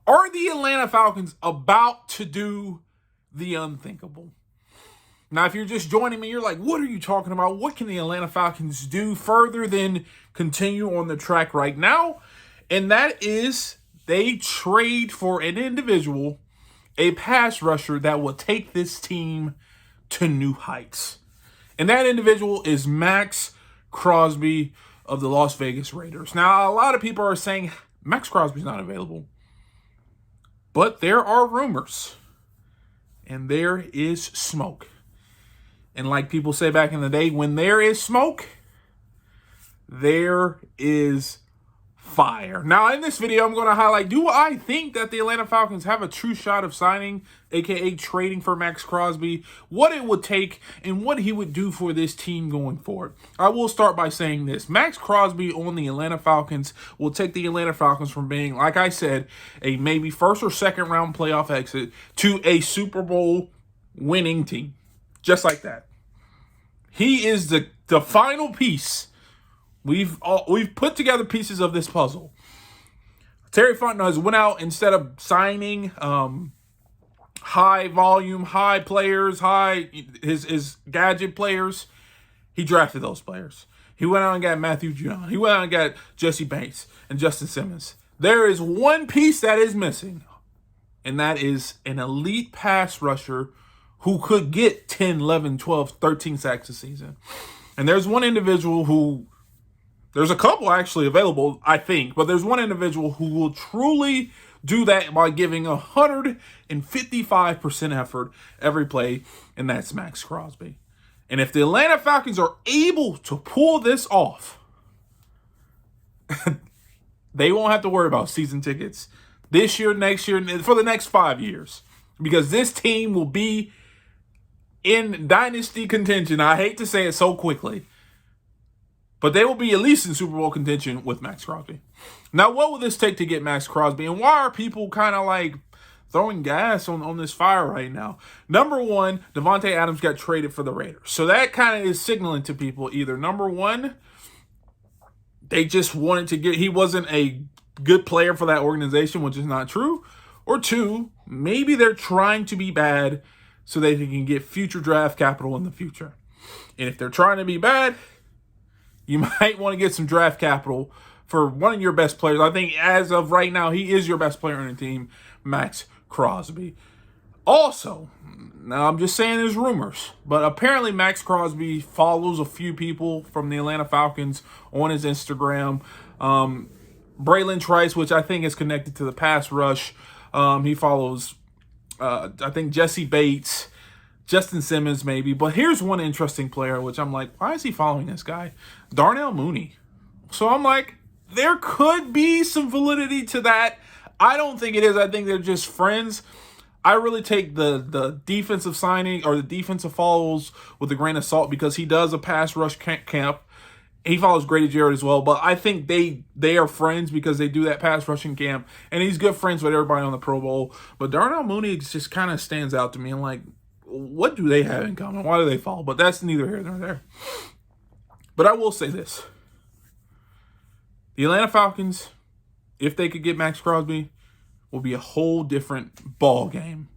Are the Atlanta Falcons about to do the unthinkable? Now, if you're just joining me, you're like, what are you talking about? What can the Atlanta Falcons do further than continue on the track right now? And that is they trade for an individual, a pass rusher that will take this team to new heights. And that individual is Maxx Crosby of the Las Vegas Raiders. Now, a lot of people are saying Maxx Crosby's not available. But there are rumors. And there is smoke. And like people say back in the day, when there is smoke, there is fire. Now, in this video, I'm going to highlight, do I think that the Atlanta Falcons have a true shot of signing, aka trading for Maxx Crosby, what it would take, and what he would do for this team going forward? I will start by saying this. Maxx Crosby on the Atlanta Falcons will take the Atlanta Falcons from being, like I said, a maybe first or second round playoff exit to a Super Bowl winning team. Just like that. He is the final piece. We've put together pieces of this puzzle. Terry Fontenot has went out, instead of signing high volume, high players, his gadget players, he drafted those players. He went out and got Matthew Judon. He went out and got Jesse Bates and Justin Simmons. There is one piece that is missing, and that is an elite pass rusher who could get 10, 11, 12, 13 sacks a season. And there's one individual who, there's a couple actually available, I think, but there's one individual who will truly do that by giving 155% effort every play, and that's Maxx Crosby. And if the Atlanta Falcons are able to pull this off, they won't have to worry about season tickets this year, next year, for the next 5 years. Because this team will be in dynasty contention. I hate to say it so quickly, but they will be at least in Super Bowl contention with Maxx Crosby. Now, what will this take to get Maxx Crosby? And why are people kind of like throwing gas on this fire right now? Number one, Davante Adams got traded for the Raiders. So that kind of is signaling to people either, number one, they just wanted to get, he wasn't a good player for that organization, which is not true. Or two, maybe they're trying to be bad so they can get future draft capital in the future. And if they're trying to be bad, you might want to get some draft capital for one of your best players. I think as of right now, he is your best player on the team, Maxx Crosby. Also, now I'm just saying there's rumors, but apparently Maxx Crosby follows a few people from the Atlanta Falcons on his Instagram. Braylon Trice, which I think is connected to the pass rush. He follows, I think, Jesse Bates, Justin Simmons maybe. But here's one interesting player, which I'm like, why is he following this guy? Darnell Mooney. So I'm like, there could be some validity to that. I don't think it is. I think they're just friends. I really take the defensive signing or the defensive follows with a grain of salt because he does a pass rush camp. He follows Grady Jarrett as well, but I think they are friends because they do that pass rushing camp, and he's good friends with everybody on the Pro Bowl. But Darnell Mooney just kind of stands out to me. I'm like, what do they have in common? Why do they follow? But that's neither here nor there. But I will say this. The Atlanta Falcons, if they could get Maxx Crosby, will be a whole different ball game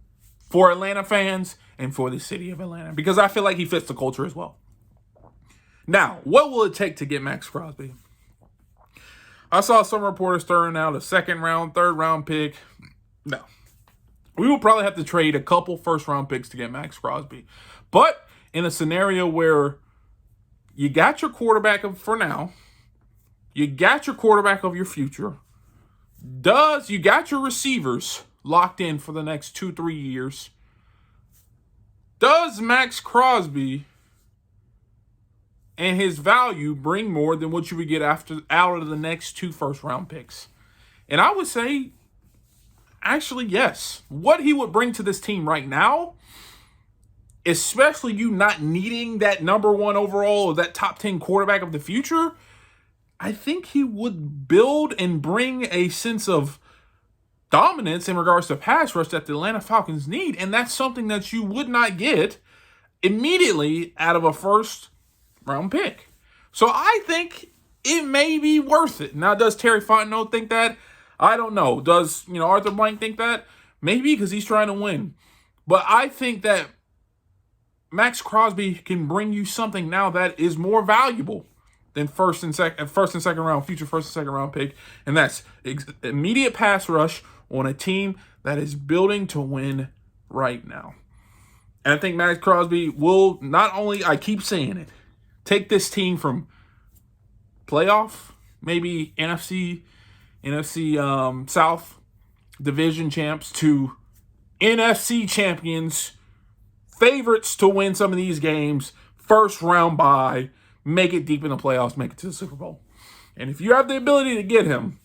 for Atlanta fans and for the city of Atlanta because I feel like he fits the culture as well. Now, what will it take to get Maxx Crosby? I saw some reporters throwing out a second round, third round pick. No. We will probably have to trade a couple first round picks to get Maxx Crosby. But in a scenario where you got your quarterback for now, you got your quarterback of your future, you got your receivers locked in for the next 2-3 years, does Maxx Crosby and his value bring more than what you would get out of the next 2 first-round picks? And I would say, actually, yes. What he would bring to this team right now, especially you not needing that number 1 overall or that top 10 quarterback of the future, I think he would build and bring a sense of dominance in regards to pass rush that the Atlanta Falcons need. And that's something that you would not get immediately out of a first-round pick. So I think it may be worth it. Now, does Terry Fontenot think that? I don't know. Does, Arthur Blank think that? Maybe, because he's trying to win. But I think that Max Crosby can bring you something now that is more valuable than first and second round, future first and second round pick. And that's immediate pass rush on a team that is building to win right now. And I think Max Crosby will not only, I keep saying it, take this team from playoff, maybe NFC South division champs, to NFC champions, favorites to win some of these games, first round bye, make it deep in the playoffs, make it to the Super Bowl. And if you have the ability to get him,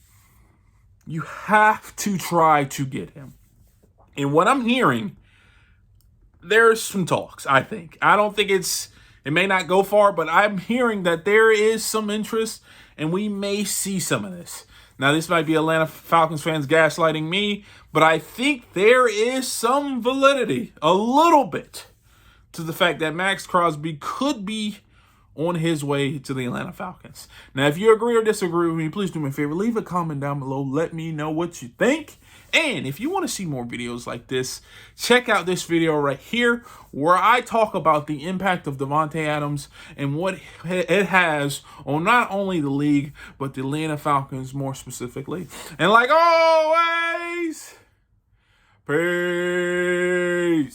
you have to try to get him. And what I'm hearing, there's some talks, I think. I don't think it may not go far, but I'm hearing that there is some interest, and we may see some of this. Now, this might be Atlanta Falcons fans gaslighting me, but I think there is some validity, a little bit, to the fact that Max Crosby could be on his way to the Atlanta Falcons. Now, if you agree or disagree with me, please do me a favor. Leave a comment down below. Let me know what you think. And if you want to see more videos like this, check out this video right here where I talk about the impact of Davante Adams and what it has on not only the league, but the Atlanta Falcons more specifically. And like always, peace.